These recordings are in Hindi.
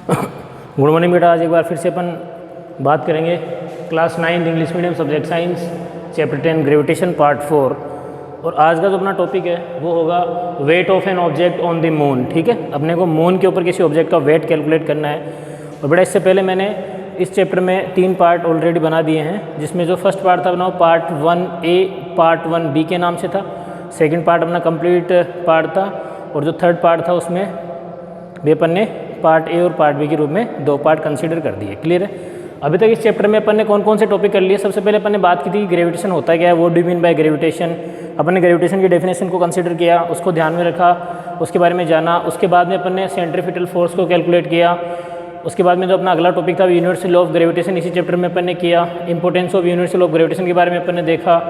गुड मॉर्निंग बेटा। आज एक बार फिर से अपन बात करेंगे class 9 English medium subject science chapter 10 gravitation part 4। और आज का जो अपना टॉपिक है वो होगा wait of an object on the moon. ठीक है, अपने को मून के ऊपर किसी ऑब्जेक्ट का वेट कैलकुलेट करना है। और बेटा इससे पहले मैंने इस चैप्टर में 3 पार्ट ऑलरेडी बना दिए हैं, जिसमें जो फर्स्ट पार्ट था अपना पार्ट 1A पार्ट 1B के नाम से था। सेकेंड पार्ट अपना कंप्लीट पार्ट था, और जो थर्ड पार्ट था उसमें भी अपन ने पार्ट ए और पार्ट बी के रूप में 2 पार्ट कंसीडर कर दिए। क्लियर है? अभी तक इस चैप्टर में अपन ने कौन कौन से टॉपिक कर लिए। सबसे पहले अपन ने बात की थी ग्रेविटेशन होता क्या है, what do mean by gravitation. अपन ने ग्रेविटेशन की डेफिनेशन को कंसीडर किया, उसको ध्यान में रखा, उसके बारे में जाना। उसके बाद में अपन ने सेंट्रीफ्यूगल फोर्स को कैलकुलेट किया। उसके बाद में जो अपना अगला टॉपिक था यूनिवर्सल ऑफ ग्रेविटेशन, इसी चैप्टर में अपन ने किया। Importance of universal of gravitation के बारे में अपन ने देखा।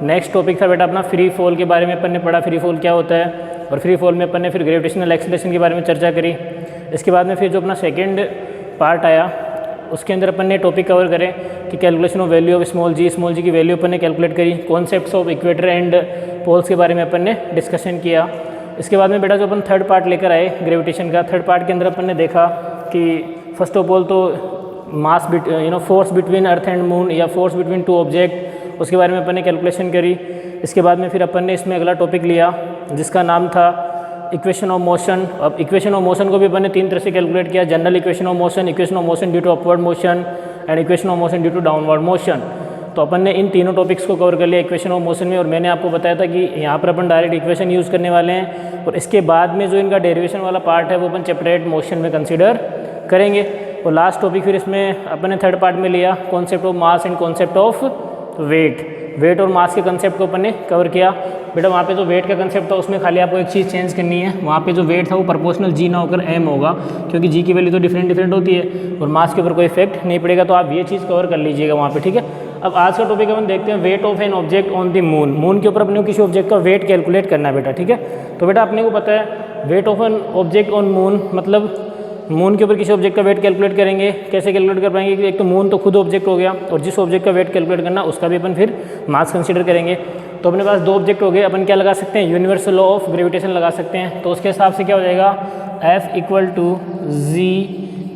नेक्स्ट टॉपिक था बेटा अपना फ्री फॉल के बारे में अपन ने पढ़ा, फ्री फॉल क्या होता है। और फ्री फॉल में अपन ने फिर ग्रेविटेशनल एक्सीलरेशन के बारे में चर्चा करी। इसके बाद में फिर जो अपना सेकेंड पार्ट आया उसके अंदर अपन ने टॉपिक कवर करे कि calculation of value of small G की वैल्यू अपन ने कैलकुलेट करी। Concepts of equator and poles के बारे में अपन ने डिस्कशन किया। इसके बाद में बेटा जो अपन थर्ड पार्ट लेकर आए ग्रेविटेशन का, थर्ड पार्ट के अंदर अपन ने देखा कि फर्स्ट ऑफ ऑल तो mass force between earth and moon या फोर्स बिटवीन 2 ऑब्जेक्ट, उसके बारे में अपन ने कैलकुलेशन करी। इसके बाद में फिर अपन ने इसमें अगला टॉपिक लिया जिसका नाम था इक्वेशन ऑफ मोशन। अब इक्वेशन ऑफ मोशन को भी अपन ने 3 तरह से कैलकुलेट किया, general equation of motion due to upward motion and equation of motion due to downward motion. तो अपन ने इन तीनों टॉपिक्स को कवर कर लिया इक्वेशन ऑफ मोशन में। और मैंने आपको बताया था कि यहाँ पर अपन डायरेक्ट इक्वेशन यूज़ करने वाले हैं, और इसके बाद में जो इनका डेरिवेशन वाला पार्ट है वो अपन सेपरेट मोशन में कंसिडर करेंगे। और लास्ट टॉपिक फिर इसमें अपन ने थर्ड पार्ट में लिया concept of mass and concept of weight और मास के कंसेप्ट को अपन ने कवर किया। बेटा वहाँ पे जो वेट का कंसेप्ट था उसमें खाली आपको एक चीज़ चेंज करनी है, वहाँ पे जो वेट था वो प्रोपोर्शनल जी ना होकर एम होगा, क्योंकि जी की वैल्यू तो डिफरेंट होती है और मास के ऊपर कोई इफेक्ट नहीं पड़ेगा। तो आप ये चीज़ कवर कर लीजिएगा वहाँ पे। ठीक है, अब आज का टॉपिक अपन देखते हैं wait of an object on the moon. Moon के ऊपर अपने को किसी ऑब्जेक्ट का वेट कैलकुलेट करना है बेटा। ठीक है, तो बेटा अपने को पता है weight of an object on moon मतलब मून के ऊपर किसी ऑब्जेक्ट का वेट कैलकुलेट करेंगे। कैसे कैलकुलेट कर पाएंगे कि एक तो मून तो खुद ऑब्जेक्ट हो गया, और जिस ऑब्जेक्ट का वेट कैलकुलेट करना उसका भी अपन फिर मास कंसीडर करेंगे। तो अपने पास 2 ऑब्जेक्ट हो गए, अपन क्या लगा सकते हैं, यूनिवर्सल लॉ ऑफ ग्रेविटेशन लगा सकते हैं। तो उसके हिसाब से क्या हो जाएगा, F equal to G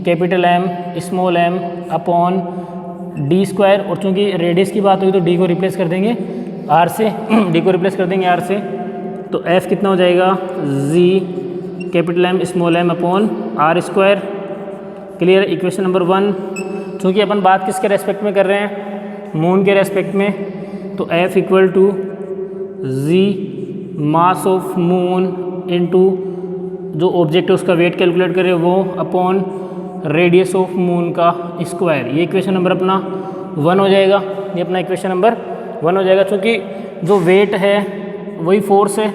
capital M small m upon D square. और चूँकि रेडियस की बात हुई तो डी को रिप्लेस कर देंगे R से डी को रिप्लेस कर देंगे R से। तो F कितना हो जाएगा, G capital M small m upon R square. Clear, equation number 1। चूँकि अपन बात किसके रेस्पेक्ट में कर रहे हैं, मून के रेस्पेक्ट में, तो F equal to G mass of moon into जो ऑब्जेक्ट है उसका वेट कैलकुलेट करें वो अपॉन रेडियस ऑफ मून का स्क्वायर। ये इक्वेशन नंबर अपना 1 हो जाएगा। ये अपना इक्वेशन नंबर 1 हो जाएगा। चूँकि जो वेट है वही फोर्स है,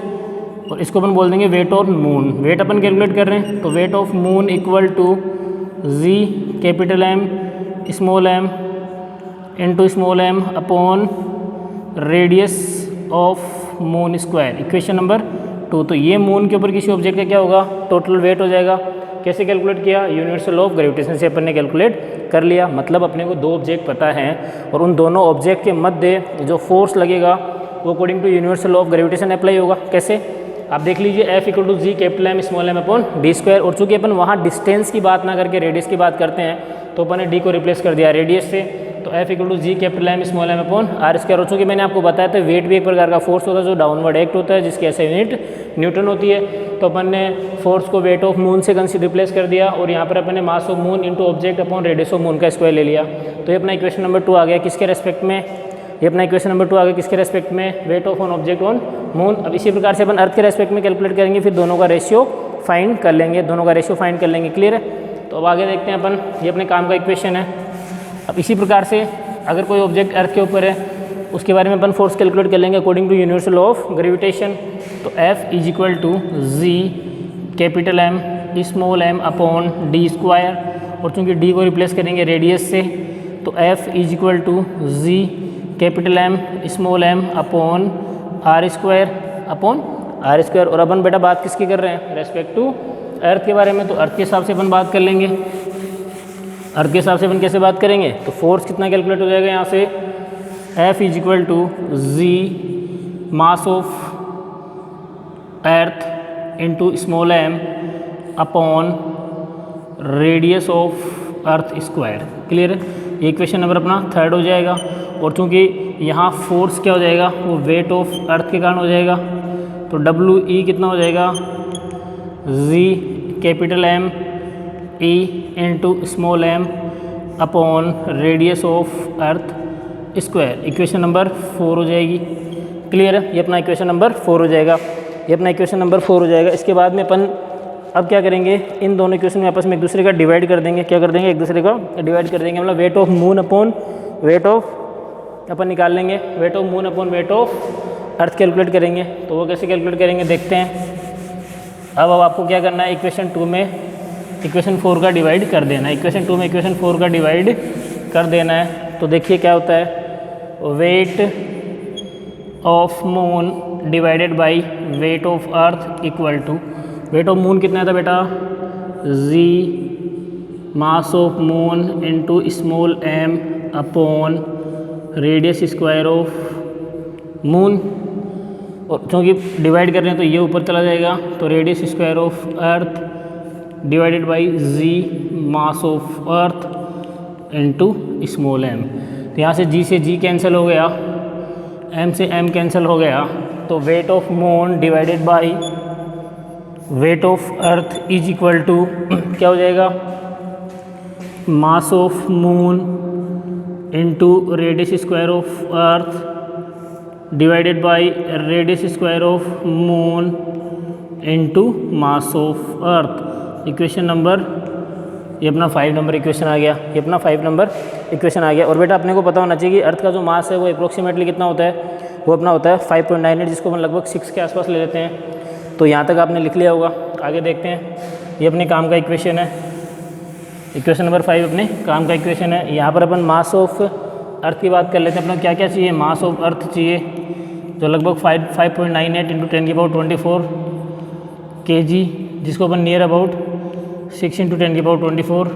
और इसको अपन बोल देंगे वेट ऑफ मून। वेट अपन कैलकुलेट कर रहे हैं, तो weight of moon equal to G capital M small m into small m upon radius of moon square. Equation number 2। तो ये मून के ऊपर किसी ऑब्जेक्ट का क्या होगा, टोटल वेट हो जाएगा। कैसे कैलकुलेट किया, यूनिवर्सल ऑफ ग्रेविटेशन से अपन ने कैलकुलेट कर लिया। मतलब अपने को 2 ऑब्जेक्ट पता हैं, और उन दोनों ऑब्जेक्ट के मध्य जो फोर्स लगेगा वो according to universal of gravitation apply होगा। कैसे, आप देख लीजिए F equal to G capital M small m upon D square. और चूँकि अपन वहाँ डिस्टेंस की बात ना करके रेडियस की बात करते हैं, तो अपन ने डी को रिप्लेस कर दिया रेडियस से। तो F equal to G capital M small m upon R square. और चूँकि मैंने आपको बताया था वेट भी एक प्रकार का फोर्स होता है जो डाउनवर्ड एक्ट होता है, जिसकी ऐसे यूनिट न्यूटन होती है। तो अपन ने फोर्स को वेट ऑफ मून से रिप्लेस कर दिया, और यहाँ पर अपन ने मास of moon into object upon radius of moon का स्क्वायर ले लिया। तो ये अपना इक्वेशन नंबर 2 आ गया किसके रेस्पेक्ट में, ये अपना इक्वेशन नंबर 2 आ गया किसके रेस्पेक्ट में, weight of on object on moon. अब इसी प्रकार से अपन अर्थ के रेस्पेक्ट में कैलकुलेट करेंगे, फिर दोनों का रेशियो फाइंड कर लेंगे, क्लियर है। तो अब आगे देखते हैं अपन, ये अपने काम का इक्वेशन है। अब इसी प्रकार से अगर कोई ऑब्जेक्ट अर्थ के ऊपर है उसके बारे में अपन फोर्स कैलकुलेट कर लेंगे according to universal of gravitation. तो F is equal to G capital M small m upon D square. और चूँकि डी को रिप्लेस करेंगे रेडियस से, तो F is equal to G capital M small m upon R square. और अपन बेटा बात किसकी कर रहे हैं, रेस्पेक्ट टू अर्थ के बारे में। तो अर्थ के हिसाब से अपन बात कर लेंगे। अर्थ के हिसाब से अपन कैसे बात करेंगे, तो फोर्स कितना कैलकुलेट हो जाएगा यहाँ से, F is equal to G mass of earth into small m upon radius of earth square. Clear है, ये क्वेश्चन नंबर अपना थर्ड हो जाएगा। और चूंकि यहाँ फोर्स क्या हो जाएगा, वो वेट ऑफ अर्थ के कारण हो जाएगा, तो WE कितना हो जाएगा, G capital M E into small m upon radius of earth square. Equation number 4 हो जाएगी। क्लियर है, ये अपना इक्वेशन नंबर 4 हो जाएगा, ये अपना इक्वेशन नंबर 4 हो जाएगा। इसके बाद में अपन अब क्या करेंगे, इन दोनों इक्वेशन में आपस में एक दूसरे का डिवाइड कर देंगे। क्या कर देंगे, एक दूसरे का डिवाइड कर देंगे। मतलब weight of moon upon weight of, अपन निकाल लेंगे weight of moon upon weight of earth calculate करेंगे। तो वो कैसे कैलकुलेट करेंगे देखते हैं। अब आपको क्या करना है, इक्वेशन 2 में इक्वेशन 4 का डिवाइड कर देना है। इक्वेशन 2 में इक्वेशन 4 का डिवाइड कर देना है। तो देखिए क्या होता है, weight of moon divided by weight of earth equal to, weight of moon कितना था बेटा, G mass of moon into small m upon radius square of moon. और चूँकि डिवाइड कर रहे हैं तो ये ऊपर चला जाएगा, तो radius square of earth divided by G mass of earth into small m। तो यहाँ से G से G कैंसिल हो गया, M से M कैंसिल हो गया, तो weight of moon divided by weight of earth is equal to क्या हो जाएगा, mass of moon into radius square of earth divided by radius square of moon into mass of earth. Equation number, ये अपना 5 नंबर इक्वेशन आ गया, ये अपना 5 नंबर इक्वेशन आ गया। और बेटा अपने को पता होना चाहिए कि अर्थ का जो मास है वो अप्रोक्सीमेटली कितना होता है, वो अपना होता है 5.98, जिसको अपन लगभग 6 के आसपास ले लेते हैं। तो यहाँ तक आपने लिख लिया होगा। आगे देखते हैं, ये अपने काम का इक्वेशन है, इक्वेशन नंबर 5 अपने काम का इक्वेशन है। यहाँ पर अपन मास ऑफ अर्थ की बात कर लेते हैं। अपना क्या क्या चाहिए, मास ऑफ अर्थ चाहिए, जो लगभग 5.98 इंटू 10⁻24 kg, जिसको अपन नियर अबाउट 6 इंटू 10⁻24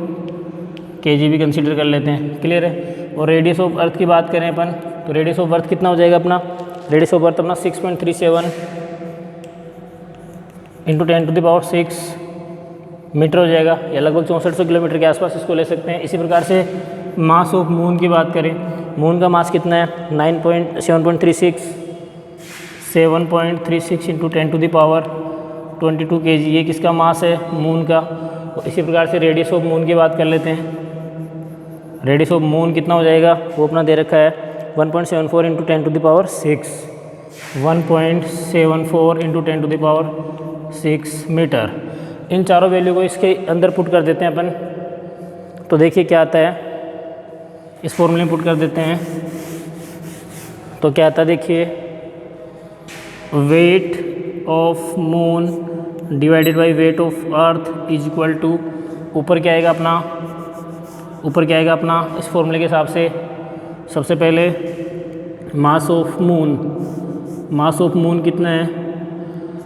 kg भी कंसीडर कर लेते हैं। क्लियर है। और रेडियस ऑफ अर्थ की बात करें अपन, तो रेडियस ऑफ अर्थ कितना हो जाएगा अपना, रेडियस ऑफ अर्थ अपना 6.37 इंटू 10⁻6 मीटर हो जाएगा, या लगभग 6400 किलोमीटर के आसपास इसको ले सकते हैं। इसी प्रकार से मास ऑफ मून की बात करें, मून का मास कितना है, 7.36 इंटू 10⁻22 kg, ये किसका मास है, मून का। और इसी प्रकार से रेडियस ऑफ मून की बात कर लेते हैं। रेडियस ऑफ मून कितना हो जाएगा, वो अपना दे रखा है 1.74 इंटू 10⁻6, 1.74 इंटू 10⁻6 मीटर। इन चारों वैल्यू को इसके अंदर पुट कर देते हैं अपन। तो देखिए क्या आता है, इस फॉर्मूले में पुट कर देते हैं। तो क्या आता है देखिए, weight of moon divided by weight of earth is equal to, ऊपर क्या आएगा अपना, ऊपर क्या आएगा अपना इस फॉर्मूले के हिसाब से, सबसे पहले mass of moon, mass of moon कितना है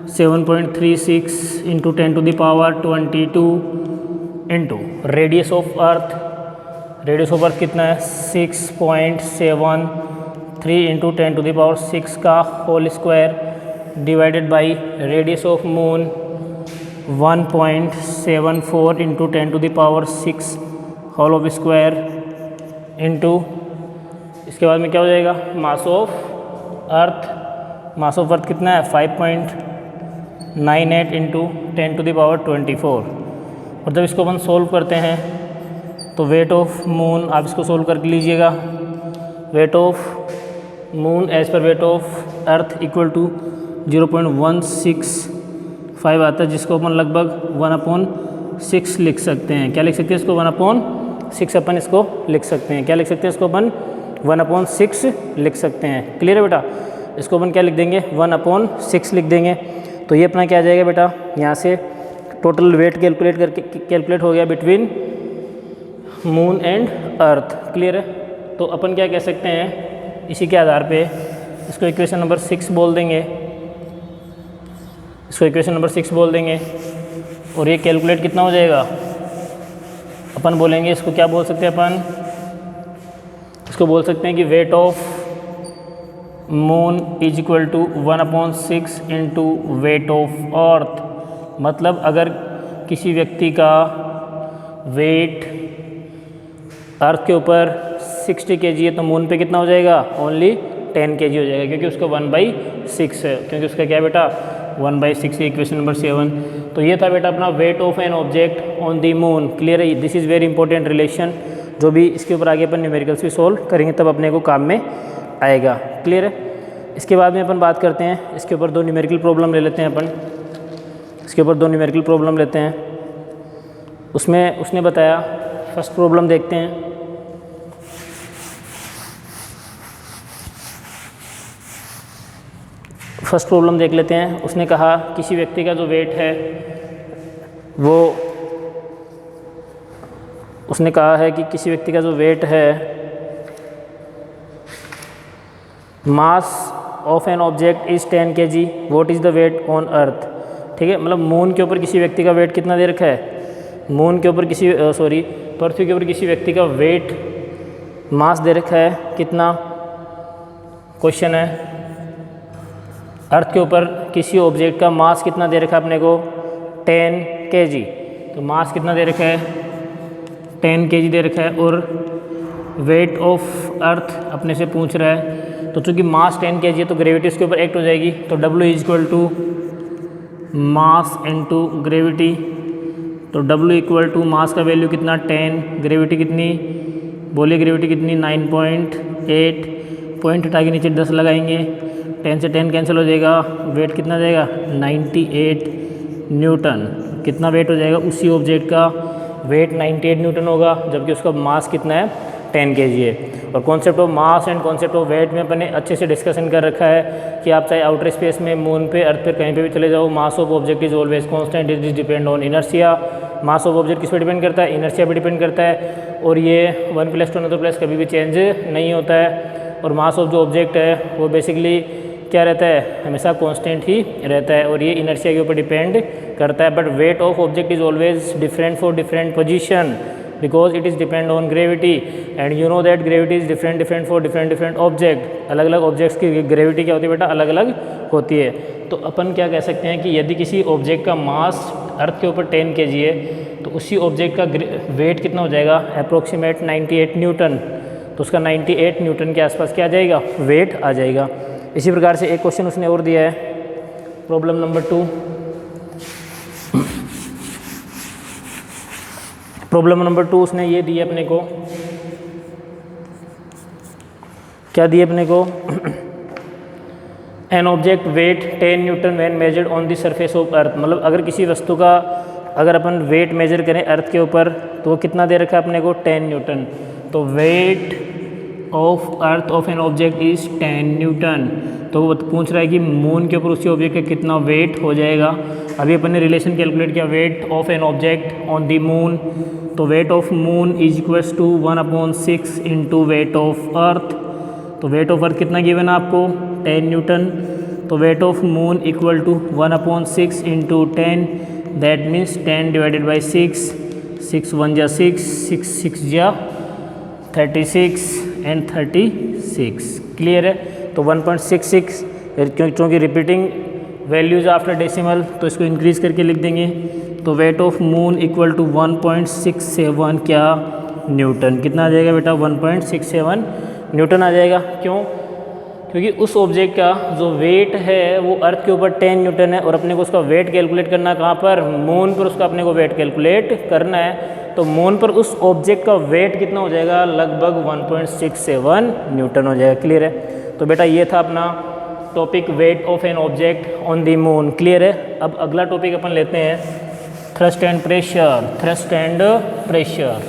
7.36 into 10⁻22 into radius of earth, radius of earth कितना है 6.73 इंटू 10⁻6 का whole square divided by radius of moon 1.74 into 10⁻6 whole of square into, इसके बाद में क्या हो जाएगा, mass of earth, mass of earth कितना है 5.98 इंटू 10⁻24। और जब इसको अपन सोल्व करते हैं तो वेट ऑफ मून, आप इसको सोल्व करके लीजिएगा, वेट ऑफ मून एज पर weight of earth equal to 0.165 आता है, जिसको अपन लगभग 1/6 लिख सकते हैं। क्या लिख सकते हैं इसको, 1/6 अपन इसको लिख सकते हैं। क्या लिख सकते हैं इसको अपन, 1/6 लिख सकते हैं। क्लियर है बेटा, इसको अपन क्या लिख देंगे, 1/6 लिख देंगे। तो ये अपना क्या आ जाएगा बेटा, यहाँ से टोटल वेट कैलकुलेट हो गया between moon and earth. Clear है। तो अपन क्या कह सकते हैं, इसी के आधार पे इसको इक्वेशन नंबर 6 बोल देंगे, इसको इक्वेशन नंबर 6 बोल देंगे। और ये कैलकुलेट कितना हो जाएगा, अपन बोलेंगे इसको क्या बोल सकते हैं अपन, इसको बोल सकते हैं कि weight of moon is equal to 1/6 into weight of earth. मतलब अगर किसी व्यक्ति का वेट अर्थ के ऊपर 60 kg है, तो मून पे कितना हो जाएगा? ओनली 10 kg हो जाएगा, क्योंकि उसका 1/6 है, क्योंकि उसका क्या बेटा 1/6 है। Equation number 7। तो ये था बेटा अपना weight of an object on the moon. Clear है? This is very important relation, जो भी इसके ऊपर आगे अपन न्यूमेरिकल्स भी सोल्व करेंगे तब अपने को काम में आएगा। क्लियर है? इसके बाद में अपन बात करते हैं, इसके ऊपर 2 न्यूमेरिकल प्रॉब्लम ले लेते हैं अपन। इसके ऊपर 2 न्यूमेरिकल प्रॉब्लम लेते हैं। उसमें उसने बताया, फर्स्ट प्रॉब्लम देखते हैं। फर्स्ट प्रॉब्लम देख लेते हैं। उसने कहा किसी व्यक्ति का जो वेट है वो, उसने कहा है कि किसी व्यक्ति का जो वेट है, mass of an object is 10 kg, what is the weight on earth. ठीक है, मतलब मून के ऊपर किसी व्यक्ति का वेट कितना दे रखा है? मून के ऊपर किसी पृथ्वी के ऊपर किसी व्यक्ति का वेट मास दे रखा है कितना? क्वेश्चन है, अर्थ के ऊपर किसी ऑब्जेक्ट का मास कितना दे रखा है अपने को? 10 kg। तो मास कितना दे रखा है? 10 kg दे रखा है, और वेट ऑफ अर्थ अपने से पूछ रहा है। तो चूंकि मास 10 kg है तो ग्रेविटी उसके ऊपर एक्ट हो जाएगी, तो W = मास इनटू ग्रेविटी। तो W = मास का वैल्यू कितना? 10, ग्रेविटी कितनी? बोलिए ग्रेविटी कितनी? 9.8। पॉइंट हटा के नीचे 10 लगाएंगे, 10 से 10 कैंसिल हो जाएगा, वेट कितना जाएगा? 98 न्यूटन। कितना वेट हो जाएगा? उसी ऑब्जेक्ट का वेट 98 न्यूटन होगा, जबकि उसका मास कितना है? 10 kg है। और concept of mass and concept of weight में अपने अच्छे से डिस्कशन कर रखा है कि आप चाहे आउटर स्पेस में, मून पे, अर्थ पे, कहीं पे भी चले जाओ, mass of object is always constant, it is depend on inertia. Mass of object किस पे डिपेंड करता है? इनर्शिया पे डिपेंड करता है, और ये 1 + 2 अनदर प्लस कभी भी चेंज नहीं होता है। और मास ऑफ जो ऑब्जेक्ट है वो बेसिकली क्या रहता है? हमेशा कांस्टेंट ही रहता है, और ये इनर्शिया के ऊपर डिपेंड करता है। But weight of object is always different for different position, because it is depend on gravity, and you know that gravity is different for different object. अलग अलग ऑब्जेक्ट्स की ग्रेविटी क्या होती है बेटा? अलग अलग होती है। तो अपन क्या कह सकते हैं कि यदि किसी ऑब्जेक्ट का मास अर्थ के ऊपर 10 kg है, तो उसी ऑब्जेक्ट का वेट कितना हो जाएगा? Approximate 98 Newton. तो उसका 98 न्यूटन के आसपास क्या आ जाएगा? वेट आ जाएगा। इसी प्रकार से एक क्वेश्चन उसने और दिया है, प्रॉब्लम नंबर 2। प्रॉब्लम नंबर 2 उसने ये दी है अपने को, क्या दिया अपने को? An object wait 10 Newton when measured on the surface of earth. मतलब अगर किसी वस्तु का अगर अपन वेट मेजर करें अर्थ के ऊपर, तो वो कितना दे रखा है अपने को? 10 न्यूटन। तो weight of earth of an object is 10 newton. तो वो पूछ रहा है कि मून के ऊपर उसी ऑब्जेक्ट का कितना वेट हो जाएगा। अभी अपन ने रिलेशन कैलकुलेट किया, weight of an object on the moon. तो weight of moon is equals to 1/6 into weight of earth. तो वेट ऑफ अर्थ कितना गिवन है आपको? 10 न्यूटन। तो weight of moon equal to 1/6 into 10, that means 10 divided by 6, 6 1 जा 6, 6 6 जा 36 एंड 36। क्लियर है? तो 1.66, क्योंकि रिपीटिंग वैल्यूज आफ्टर डेसिमल, तो इसको इंक्रीज करके लिख देंगे। तो weight of moon equal to 1.67 क्या? न्यूटन। कितना आ जाएगा बेटा? 1.67 न्यूटन आ जाएगा। क्यों? क्योंकि उस ऑब्जेक्ट का जो वेट है वो अर्थ के ऊपर 10 न्यूटन है, और अपने को उसका वेट कैलकुलेट करना है कहाँ पर? मून पर उसका अपने को वेट कैलकुलेट करना है। तो मून पर उस ऑब्जेक्ट का वेट कितना हो जाएगा? लगभग 1.67 न्यूटन हो जाएगा। क्लियर है? तो बेटा ये था अपना topic, wait of an object on the moon. Clear है? अब अगला टॉपिक अपन लेते हैं, thrust and pressure. Thrust and pressure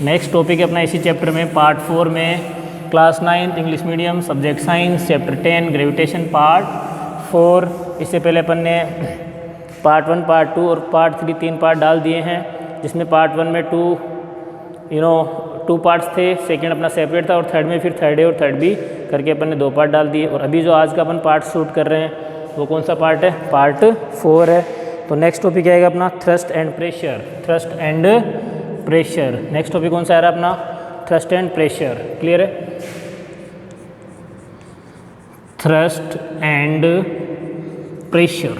next topic है अपना इसी चैप्टर में, पार्ट 4 में, class 9 English medium subject science, chapter 10 gravitation part 4। इससे पहले अपन ने पार्ट 1, पार्ट 2 और पार्ट 3 3 पार्ट डाल दिए हैं, जिसमें पार्ट 1 में 2 पार्ट्स थे, सेकंड अपना सेपरेट था, और थर्ड में फिर थर्ड ए और थर्ड बी करके अपन ने 2 पार्ट डाल दिए। और अभी जो आज का अपन पार्ट शूट कर रहे हैं वो कौन सा पार्ट है? पार्ट 4 है। तो नेक्स्ट टॉपिक आएगा अपना thrust and pressure. Thrust and pressure next topic कौन सा आ रहा है अपना? Thrust and pressure. क्लियर है? Thrust and pressure,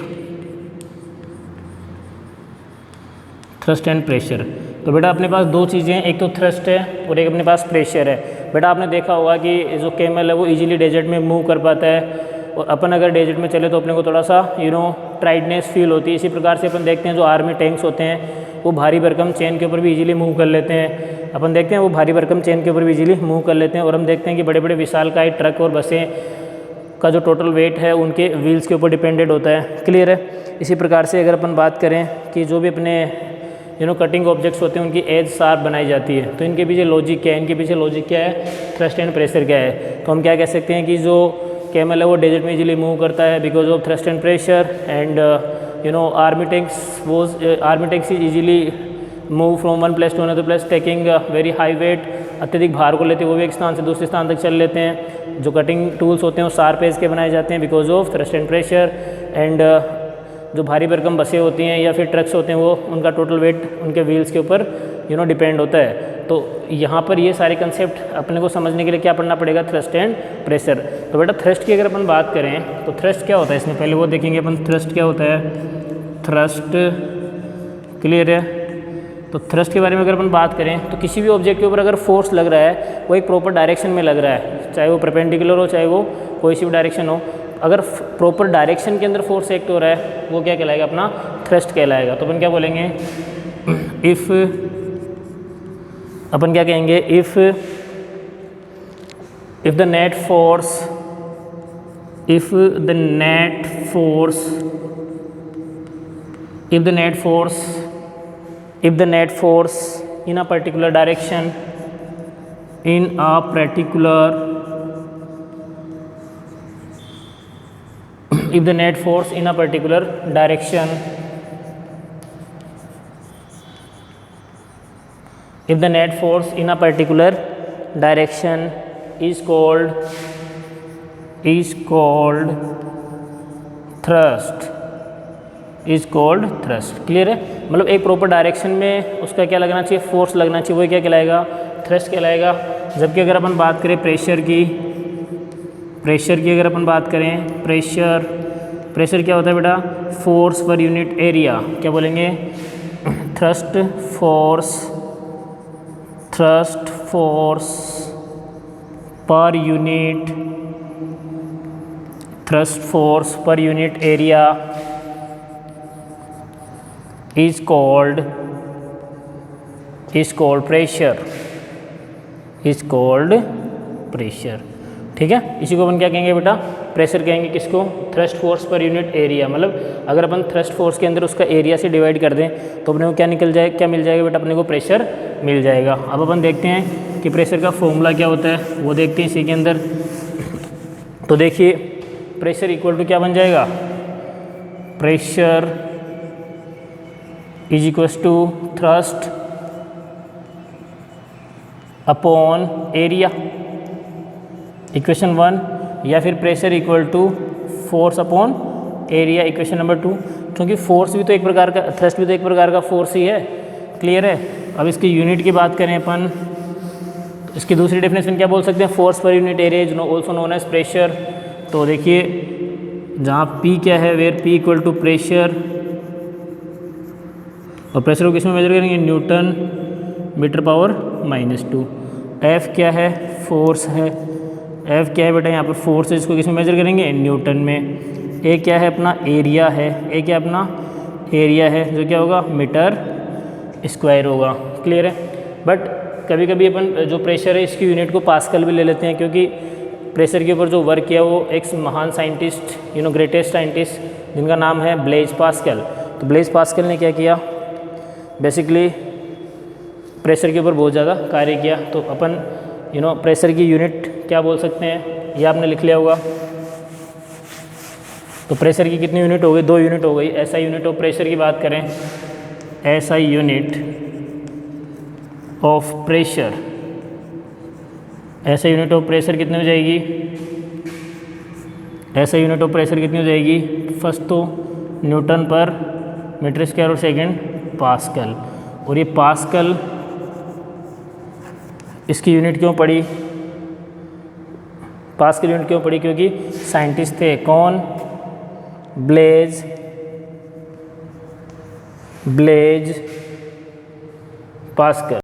thrust and pressure. तो बेटा अपने पास दो चीज़ें हैं, एक तो थ्रस्ट है और एक अपने पास प्रेशर है। बेटा आपने देखा होगा कि जो कैमल है वो इजीली डेजर्ट में मूव कर पाता है, और अपन अगर डेजर्ट में चले तो अपने को थोड़ा सा ट्राइडनेस फील होती है। इसी प्रकार से अपन देखते हैं जो आर्मी टैंक्स होते हैं वो भारी भरकम चेन के ऊपर भी इजीली मूव कर लेते हैं। अपन देखते हैं वो भारी भरकम चेन के ऊपर भी इजीली मूव कर लेते हैं। और हम देखते हैं कि बड़े बड़े विशालकाय ट्रक और बसें का जो टोटल वेट है उनके व्हील्स के ऊपर डिपेंडेड होता है। क्लियर है। इसी प्रकार से अगर अपन बात करें कि जो भी अपने कटिंग ऑब्जेक्ट्स होते हैं उनकी एज शार्प बनाई जाती है, तो इनके पीछे लॉजिक क्या है, इनके पीछे लॉजिक क्या है, थ्रस्ट एंड प्रेशर क्या है। तो हम क्या कह सकते हैं कि जो कैमल है वो डेजर्ट में इजीली मूव करता है because of thrust and pressure, and army tanks is easily move from one place to another place taking very high weight, अत्यधिक भार को लेते हुए वो भी एक स्थान से दूसरे स्थान तक चल लेते हैं। जो कटिंग टूल्स होते हैं वो शार्प एज के बनाए जाते हैं because of thrust and pressure, and जो भारी भरकम बसें होती हैं या फिर ट्रक्स होते हैं वो उनका टोटल वेट उनके व्हील्स के ऊपर डिपेंड होता है। तो यहाँ पर ये सारे कंसेप्ट अपने को समझने के लिए क्या पढ़ना पड़ेगा, थ्रस्ट एंड प्रेशर। तो बेटा थ्रस्ट की अगर अपन बात करें तो थ्रस्ट क्या होता है, इसमें पहले वो देखेंगे अपन थ्रस्ट क्या होता है। थ्रस्ट क्लियर है। तो थ्रस्ट के बारे में अगर अपन बात करें तो किसी भी ऑब्जेक्ट के ऊपर अगर फोर्स लग रहा है वो एक प्रॉपर डायरेक्शन में लग रहा है, चाहे वो परपेंडिकुलर हो चाहे वो कोई सी भी डायरेक्शन हो। अगर प्रॉपर डायरेक्शन के अंदर फोर्स एक्ट हो रहा है वो क्या कहलाएगा, अपना थ्रस्ट कहलाएगा। तो अपन क्या बोलेंगे, इफ़ अपन क्या कहेंगे, if the net force in a particular direction, in a particular if the net force in a particular direction, if the net force in a particular direction is called thrust, clear है। मतलब एक प्रॉपर डायरेक्शन में उसका क्या लगना चाहिए, फोर्स लगना चाहिए, वो क्या कहलाएगा, थ्रस्ट कहलाएगा। जबकि अगर अपन बात करें प्रेशर की अगर अपन बात करें प्रेशर क्या होता है बेटा, फोर्स पर यूनिट एरिया। क्या बोलेंगे, thrust force per unit area is called pressure, ठीक है। इसी को अपन क्या कहेंगे बेटा, प्रेशर कहेंगे। किसको, thrust force per unit area. मतलब अगर अपन थ्रस्ट फोर्स के अंदर उसका एरिया से डिवाइड कर दें तो अपने को क्या मिल जाएगा बेटा, अपने को प्रेशर मिल जाएगा। अब अपन देखते हैं कि प्रेशर का फॉर्मूला क्या होता है, वो देखते हैं इसी के अंदर। तो देखिए प्रेशर इक्वल टू क्या बन जाएगा, pressure is equals to thrust upon area, equation 1, या फिर pressure equal to force upon area, equation number 2। क्योंकि फोर्स भी तो एक प्रकार का, थ्रस्ट भी तो एक प्रकार का फोर्स ही है। क्लियर है। अब इसकी यूनिट की बात करें अपन तो इसकी दूसरी डेफिनेशन क्या बोल सकते हैं, force per unit area is also known as pressure. तो देखिए जहाँ P क्या है, where P equal to pressure, और प्रेशर को किसमें मेजर करेंगे, न्यूटन मीटर पावर -2। F क्या है, फोर्स है। F क्या है बेटा, यहाँ पर फोर्स है, इसको किसमें मेजर करेंगे, न्यूटन में। A क्या है, अपना एरिया है। A क्या अपना एरिया है, जो क्या होगा, मीटर स्क्वायर होगा। क्लियर है। बट कभी कभी अपन जो प्रेशर है इसकी यूनिट को पास्कल भी ले लेते हैं, क्योंकि प्रेशर के ऊपर जो वर्क किया वो एक महान साइंटिस्ट, ग्रेटेस्ट साइंटिस्ट जिनका नाम है ब्लेज पास्कल। तो ब्लेज पास्कल ने क्या किया, बेसिकली प्रेशर के ऊपर बहुत ज़्यादा कार्य किया। तो अपन प्रेशर की यूनिट क्या बोल सकते हैं, ये आपने लिख लिया होगा। तो प्रेशर की कितनी यूनिट हो गई, 2 यूनिट हो गई। SI यूनिट ऑफ प्रेशर की बात करें, SI unit of pressure, SI unit of pressure कितनी हो जाएगी, SI यूनिट ऑफ प्रेशर कितनी हो जाएगी, फर्स्ट तो न्यूटन पर मीटर स्क्वायर और सेकंड पास्कल। और ये पास्कल इसकी यूनिट क्यों पड़ी, पास्कल यूनिट क्यों पड़ी, क्योंकि साइंटिस्ट थे कौन, ब्लेज पास्कल।